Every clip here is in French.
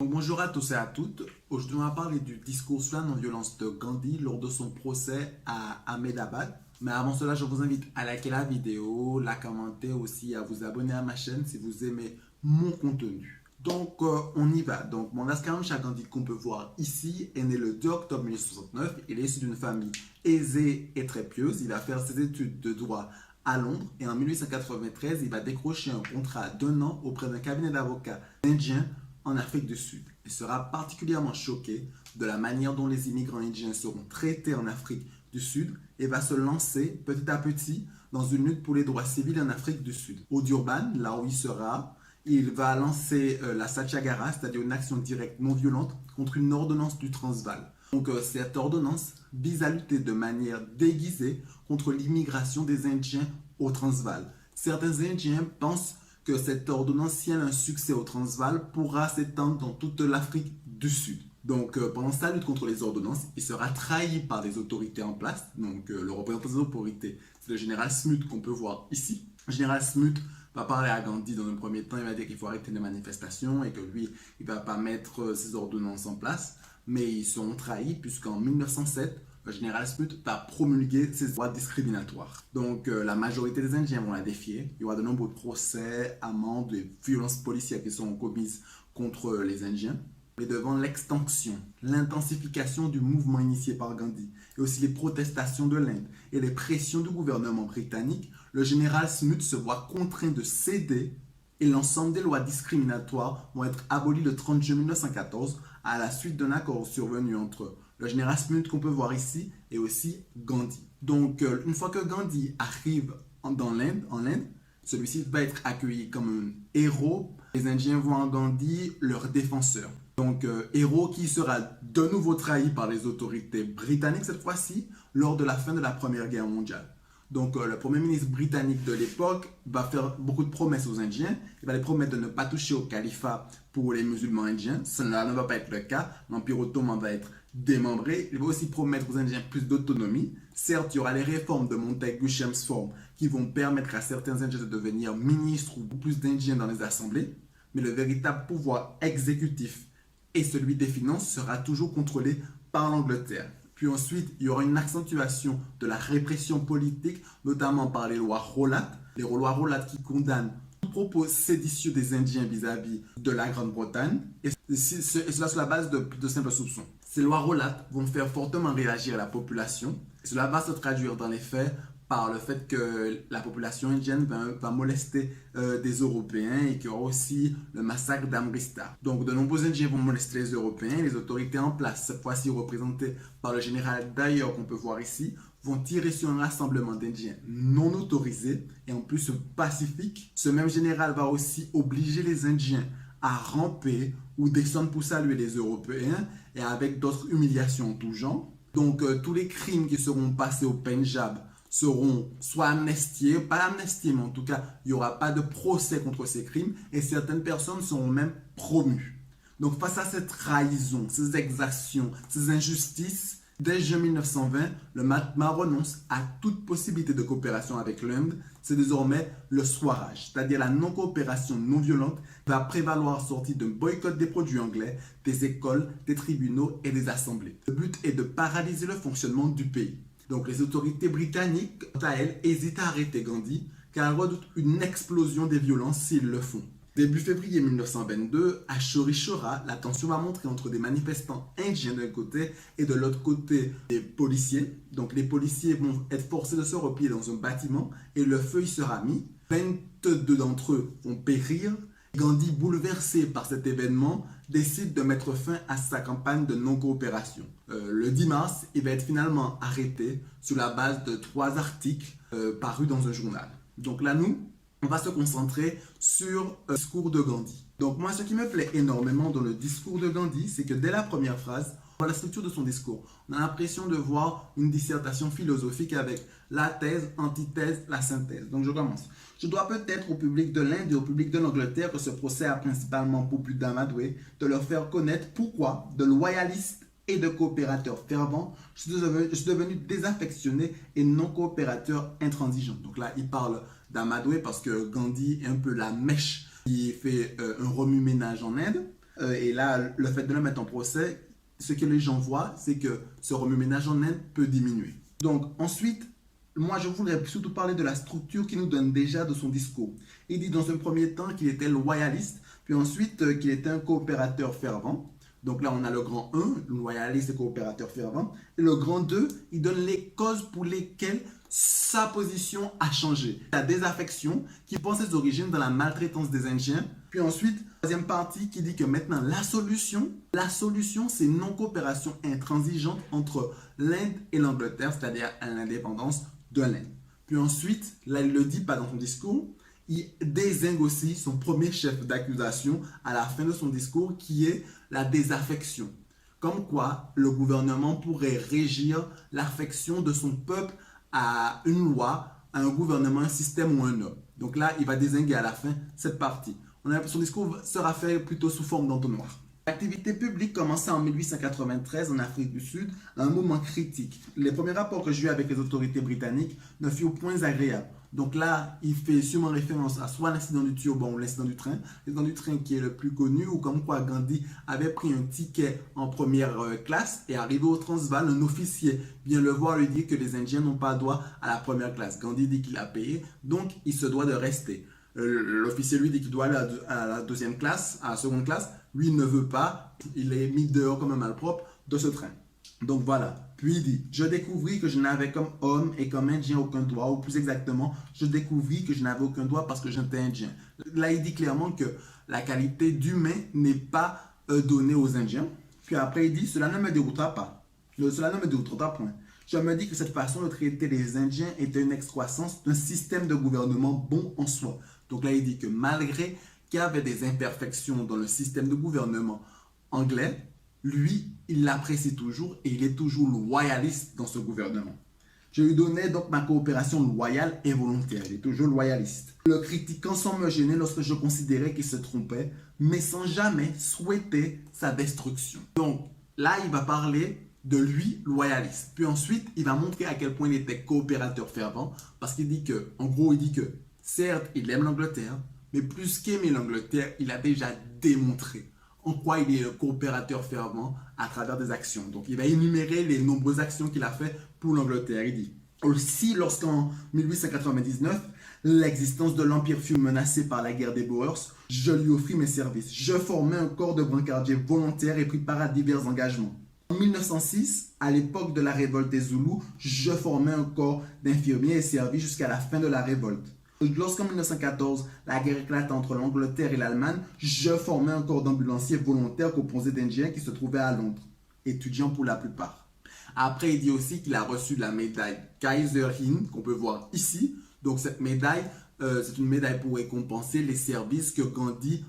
Donc, bonjour à tous et à toutes. Aujourd'hui, on va parler du discours sur la non-violence de Gandhi lors de son procès à Ahmedabad. Mais avant cela, je vous invite à liker la vidéo, la commenter aussi, à vous abonner à ma chaîne si vous aimez mon contenu. Donc, on y va. Donc, Mohandas Karamchand Gandhi, qu'on peut voir ici, est né le 2 octobre 1969. Il est issu d'une famille aisée et très pieuse. Il va faire ses études de droit à Londres et en 1893, il va décrocher un contrat d'1 an auprès d'un cabinet d'avocats indien en Afrique du Sud. Il sera particulièrement choqué de la manière dont les immigrants indiens seront traités en Afrique du Sud et va se lancer petit à petit dans une lutte pour les droits civils en Afrique du Sud. Au Durban, là où il sera, il va lancer la Satyagraha, c'est-à-dire une action directe non violente contre une ordonnance du Transvaal. Donc cette ordonnance vise à lutter de manière déguisée contre l'immigration des Indiens au Transvaal. Certains Indiens pensent que cette ordonnance, si elle a un succès au Transvaal, pourra s'étendre dans toute l'Afrique du Sud. Donc, pendant sa lutte contre les ordonnances, il sera trahi par les autorités en place. Donc, le représentant des autorités, c'est le général Smoot qu'on peut voir ici. Le général Smoot va parler à Gandhi dans un premier temps, il va dire qu'il faut arrêter les manifestations et que lui, il ne va pas mettre ces ordonnances en place. Mais ils seront trahis puisqu'en 1907, le général Smoot va promulguer ses lois discriminatoires. Donc, la majorité des Indiens vont la défier. Il y aura de nombreux procès, amendes et violences policières qui seront commises contre les Indiens. Mais devant l'extension, l'intensification du mouvement initié par Gandhi et aussi les protestations de l'Inde et les pressions du gouvernement britannique, le général Smoot se voit contraint de céder et l'ensemble des lois discriminatoires vont être abolies le 30 juin 1914 à la suite d'un accord survenu entre le général Smoot qu'on peut voir ici et aussi Gandhi. Donc, une fois que Gandhi arrive en Inde, celui-ci va être accueilli comme un héros. Les Indiens voient en Gandhi leur défenseur. Donc, héros qui sera de nouveau trahi par les autorités britanniques cette fois-ci lors de la fin de la Première Guerre mondiale. Donc, le premier ministre britannique de l'époque va faire beaucoup de promesses aux Indiens. Il va les promettre de ne pas toucher au califat pour les musulmans indiens. Cela ne va pas être le cas. L'Empire ottoman va être démembré. Il va aussi promettre aux Indiens plus d'autonomie. Certes, il y aura les réformes de Montagu Chelmsford qui vont permettre à certains Indiens de devenir ministres ou plus d'Indiens dans les assemblées. Mais le véritable pouvoir exécutif et celui des finances sera toujours contrôlé par l'Angleterre. Puis ensuite, il y aura une accentuation de la répression politique, notamment par les lois Rowlatt. Les lois Rowlatt qui condamnent tout propos séditieux des Indiens vis-à-vis de la Grande-Bretagne, et cela sur la base de simples soupçons. Ces lois Rowlatt vont faire fortement réagir la population, et cela va se traduire dans les faits par le fait que la population indienne va molester des Européens et qu'il y aura aussi le massacre d'Amritsar. Donc de nombreux Indiens vont molester les Européens. Les autorités en place, cette fois-ci représentées par le général Dyer qu'on peut voir ici, vont tirer sur un rassemblement d'Indiens non autorisés et en plus pacifiques. Ce même général va aussi obliger les Indiens à ramper ou descendre pour saluer les Européens et avec d'autres humiliations en tout genre. Donc tous les crimes qui seront passés au Pendjab seront soit amnistiés, pas amnistiés, mais en tout cas, il n'y aura pas de procès contre ces crimes et certaines personnes seront même promues. Donc, face à cette trahison, ces exactions, ces injustices, dès juin 1920, le Mahatma renonce à toute possibilité de coopération avec l'Inde. C'est désormais le Swaraj, c'est-à-dire la non-coopération non violente, qui va prévaloir sortie d'un boycott des produits anglais, des écoles, des tribunaux et des assemblées. Le but est de paralyser le fonctionnement du pays. Donc les autorités britanniques, quant à elles, hésitent à arrêter Gandhi car elles redoutent une explosion des violences s'ils le font. Début février 1922, à Chauri Chaura, la tension va monter entre des manifestants indiens d'un côté et de l'autre côté des policiers. Donc les policiers vont être forcés de se replier dans un bâtiment et le feu y sera mis. 22 d'entre eux vont périr. Gandhi, bouleversé par cet événement, décide de mettre fin à sa campagne de non-coopération. Le 10 mars, il va être finalement arrêté sur la base de 3 articles parus dans un journal. Donc là, nous, on va se concentrer sur le discours de Gandhi. Donc moi, ce qui me plaît énormément dans le discours de Gandhi, c'est que dès la première phrase, dans la structure de son discours, on a l'impression de voir une dissertation philosophique avec la thèse, antithèse, la synthèse. Donc je commence. Je dois peut-être au public de l'Inde et au public de l'Angleterre que ce procès a principalement pour but d'amadouer, de leur faire connaître pourquoi, de loyalistes et de coopérateurs fervents, je suis devenu désaffectionné et non coopérateur intransigeant. Donc là, il parle d'amadouer parce que Gandhi est un peu la mèche qui fait un remue-ménage en Inde. Et là, le fait de le mettre en procès, ce que les gens voient, c'est que ce remue-ménage en Inde peut diminuer. Donc ensuite, moi je voudrais surtout parler de la structure qu'il nous donne déjà de son discours. Il dit dans un premier temps qu'il était loyaliste, puis ensuite qu'il était un coopérateur fervent. Donc là, on a le grand 1, loyaliste et coopérateur fervent. Et le grand 2, il donne les causes pour lesquelles sa position a changé. La désaffection qui prend ses origines dans la maltraitance des Indiens. Puis ensuite, troisième partie qui dit que maintenant, la solution c'est une non-coopération intransigeante entre l'Inde et l'Angleterre, c'est-à-dire l'indépendance de l'Inde. Puis ensuite, là, il ne le dit pas dans son discours, il désigne aussi son premier chef d'accusation à la fin de son discours qui est la désaffection. Comme quoi, le gouvernement pourrait régir l'affection de son peuple à une loi, à un gouvernement, un système ou un homme. Donc là, il va désigner à la fin cette partie. Son discours sera fait plutôt sous forme d'entonnoir. L'activité publique commençait en 1893 en Afrique du Sud, à un moment critique. Les premiers rapports que j'ai eus avec les autorités britanniques ne furent point agréables. Donc là, il fait sûrement référence à soit l'incident du turban ou l'incident du train. L'incident du train qui est le plus connu, ou comme quoi Gandhi avait pris un ticket en première classe et arrivé au Transvaal, un officier vient le voir et lui dit que les Indiens n'ont pas droit à la première classe. Gandhi dit qu'il a payé, donc il se doit de rester. L'officier lui dit qu'il doit aller à la deuxième classe, à la seconde classe. Lui, il ne veut pas. Il est mis dehors comme un malpropre de ce train. Donc voilà. Puis il dit, je découvris que je n'avais comme homme et comme indien aucun droit, ou plus exactement, je découvris que je n'avais aucun droit parce que j'étais indien. Là, il dit clairement que la qualité d'humain n'est pas donnée aux Indiens. Puis après, il dit, cela ne me déroutera pas. Cela ne me déroutera point. Je me dis que cette façon de traiter les Indiens était une excroissance d'un système de gouvernement bon en soi. Donc là, il dit que malgré qu'il y avait des imperfections dans le système de gouvernement anglais, lui, il l'apprécie toujours et il est toujours loyaliste dans ce gouvernement. Je lui donnais donc ma coopération loyale et volontaire. Il est toujours loyaliste. Le critiquant sans me gêner lorsque je considérais qu'il se trompait, mais sans jamais souhaiter sa destruction. Donc là, il va parler de lui loyaliste. Puis ensuite, il va montrer à quel point il était coopérateur fervent parce qu'il dit que, en gros, il dit que certes, il aime l'Angleterre, mais plus qu'aimer l'Angleterre, il a déjà démontré en quoi il est un coopérateur fervent à travers des actions. Donc, il va énumérer les nombreuses actions qu'il a faites pour l'Angleterre. Il dit aussi, lorsqu'en 1899, l'existence de l'Empire fut menacée par la guerre des Boers, je lui offris mes services. Je formai un corps de brancardiers volontaires et pris part à divers engagements. En 1906, à l'époque de la révolte des Zoulous, je formais un corps d'infirmiers et servis jusqu'à la fin de la révolte. Lorsqu'en 1914, la guerre éclata entre l'Angleterre et l'Allemagne, je formais un corps d'ambulanciers volontaires composé d'Indiens qui se trouvaient à Londres, étudiants pour la plupart. Après, il dit aussi qu'il a reçu la médaille Kaiser-Hind, qu'on peut voir ici. Donc cette médaille, c'est une médaille pour récompenser les services que Gandhi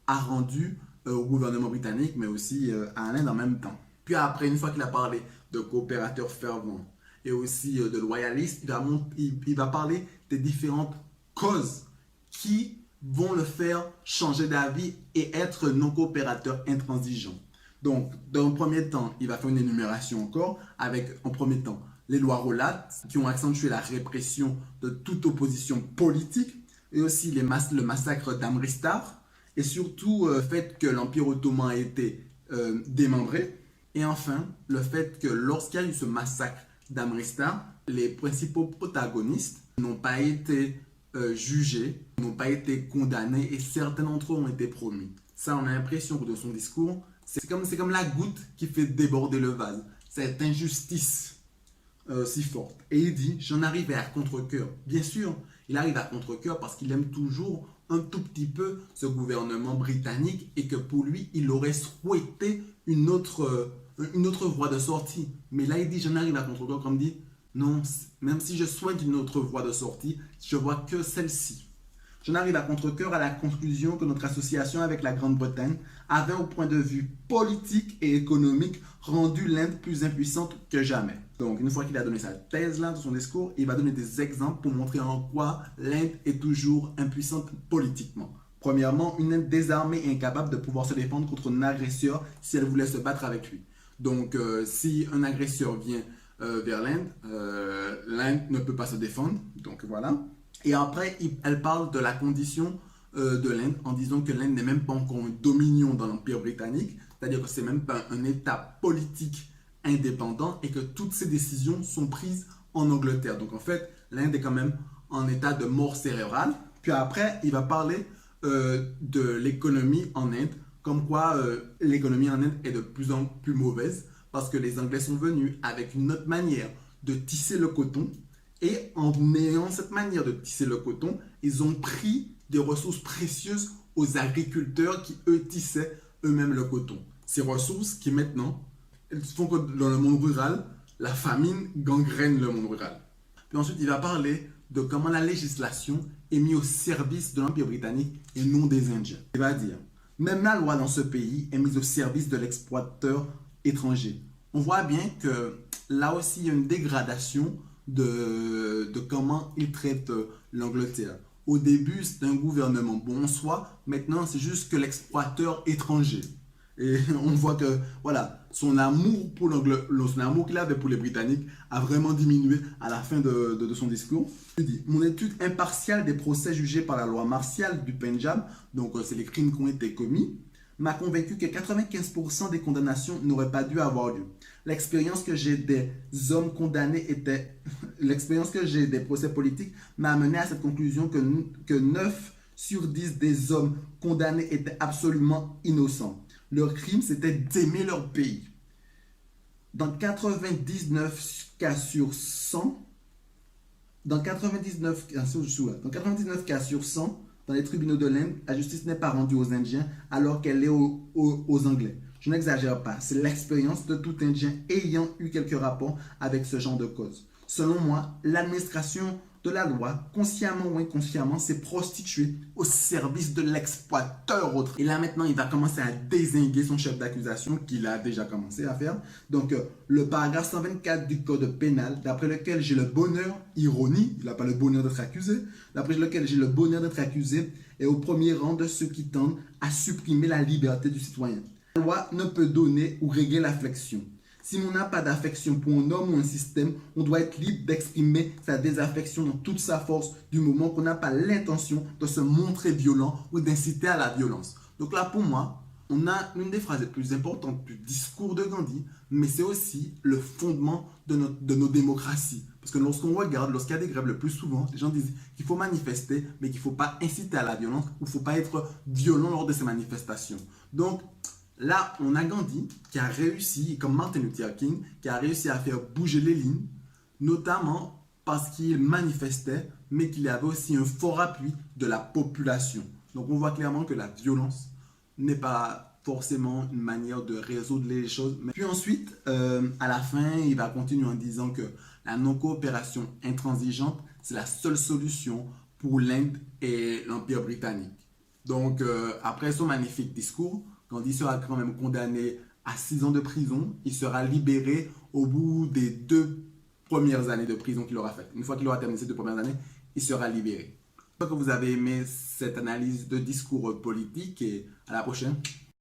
a rendus au gouvernement britannique, mais aussi à l'Inde en même temps. Puis après, une fois qu'il a parlé de coopérateurs fervents et aussi de loyalistes, il va parler des différentes causes qui vont le faire changer d'avis et être non-coopérateur intransigeant. Donc, dans un premier temps, il va faire une énumération encore avec, en premier temps, les lois Rollat qui ont accentué la répression de toute opposition politique et aussi le massacre d'Amristar et surtout le fait que l'Empire ottoman a été démembré. Et enfin, le fait que lorsqu'il y a eu ce massacre d'Amristar, les principaux protagonistes n'ont pas été jugés, n'ont pas été condamnés et certains d'entre eux ont été promus. Ça, on a l'impression que de son discours, c'est comme la goutte qui fait déborder le vase. Cette injustice si forte. Et il dit, j'en arrive à contre-cœur. Bien sûr, il arrive à contre-cœur parce qu'il aime toujours un tout petit peu ce gouvernement britannique et que pour lui, il aurait souhaité une autre voie de sortie. Mais là, il dit, j'en arrive à contre-cœur, comme dit, non, même si je souhaite une autre voie de sortie, je vois que celle-ci. J'en arrive à contre-cœur à la conclusion que notre association avec la Grande-Bretagne avait au point de vue politique et économique rendu l'Inde plus impuissante que jamais. Donc, une fois qu'il a donné sa thèse là dans son discours, il va donner des exemples pour montrer en quoi l'Inde est toujours impuissante politiquement. Premièrement, une Inde désarmée et incapable de pouvoir se défendre contre un agresseur si elle voulait se battre avec lui. Donc, si un agresseur vient vers l'Inde, l'Inde ne peut pas se défendre. Donc, voilà. Et après, elle parle de la condition de l'Inde en disant que l'Inde n'est même pas encore un dominion dans l'Empire britannique, c'est-à-dire que c'est même pas un État politique indépendant et que toutes ces décisions sont prises en Angleterre. Donc en fait, l'Inde est quand même en état de mort cérébrale. Puis après, il va parler de l'économie en Inde, comme quoi l'économie en Inde est de plus en plus mauvaise parce que les Anglais sont venus avec une autre manière de tisser le coton et en ayant cette manière de tisser le coton, ils ont pris des ressources précieuses aux agriculteurs qui, eux, tissaient eux-mêmes le coton. Ces ressources qui maintenant font que dans le monde rural, la famine gangrène le monde rural. Puis ensuite, il va parler de comment la législation est mise au service de l'Empire britannique et non des Indiens. Il va dire, même la loi dans ce pays est mise au service de l'exploiteur étranger. On voit bien que là aussi, il y a une dégradation de comment il traite l'Angleterre. Au début, c'était un gouvernement bon en soi. Maintenant, c'est juste que l'exploiteur étranger. Et on voit que voilà, son amour qu'il avait pour les Britanniques a vraiment diminué à la fin de son discours. Il dit, mon étude impartiale des procès jugés par la loi martiale du Pendjab, donc c'est les crimes qui ont été commis, m'a convaincu que 95% des condamnations n'auraient pas dû avoir lieu. L'expérience que j'ai des hommes condamnés l'expérience que j'ai des procès politiques m'a amené à cette conclusion que 9 sur 10 des hommes condamnés étaient absolument innocents. Leur crime, c'était d'aimer leur pays. Dans 99 cas sur 100, dans 99 cas sur 100, dans les tribunaux de l'Inde, la justice n'est pas rendue aux Indiens alors qu'elle est aux Anglais. Je n'exagère pas, c'est l'expérience de tout Indien ayant eu quelques rapports avec ce genre de cause. Selon moi, l'administration de la loi, consciemment ou inconsciemment, s'est prostituée au service de l'exploiteur autre. Et là maintenant, il va commencer à dézinguer son chef d'accusation qu'il a déjà commencé à faire. Donc, le paragraphe 124 du code pénal, d'après lequel j'ai le bonheur, ironie, il n'a pas le bonheur d'être accusé, d'après lequel j'ai le bonheur d'être accusé, est au premier rang de ceux qui tendent à supprimer la liberté du citoyen. La loi ne peut donner ou régler l'affection. Si on n'a pas d'affection pour un homme ou un système, on doit être libre d'exprimer sa désaffection dans toute sa force du moment qu'on n'a pas l'intention de se montrer violent ou d'inciter à la violence. Donc là, pour moi, on a une des phrases les plus importantes du discours de Gandhi, mais c'est aussi le fondement de nos démocraties. Parce que lorsqu'on regarde, lorsqu'il y a des grèves, le plus souvent, les gens disent qu'il faut manifester, mais qu'il ne faut pas inciter à la violence ou il ne faut pas être violent lors de ces manifestations. Donc, là, on a Gandhi qui a réussi, comme Martin Luther King, qui a réussi à faire bouger les lignes, notamment parce qu'il manifestait, mais qu'il avait aussi un fort appui de la population. Donc on voit clairement que la violence n'est pas forcément une manière de résoudre les choses. Puis ensuite, à la fin, il va continuer en disant que la non-coopération intransigeante, c'est la seule solution pour l'Inde et l'Empire britannique. Donc après son magnifique discours, Gandhi sera quand même condamné à 6 ans de prison. Il sera libéré au bout des 2 premières années de prison qu'il aura faites. Une fois qu'il aura terminé ces 2 premières années, il sera libéré. J'espère que vous avez aimé cette analyse de discours politique et à la prochaine.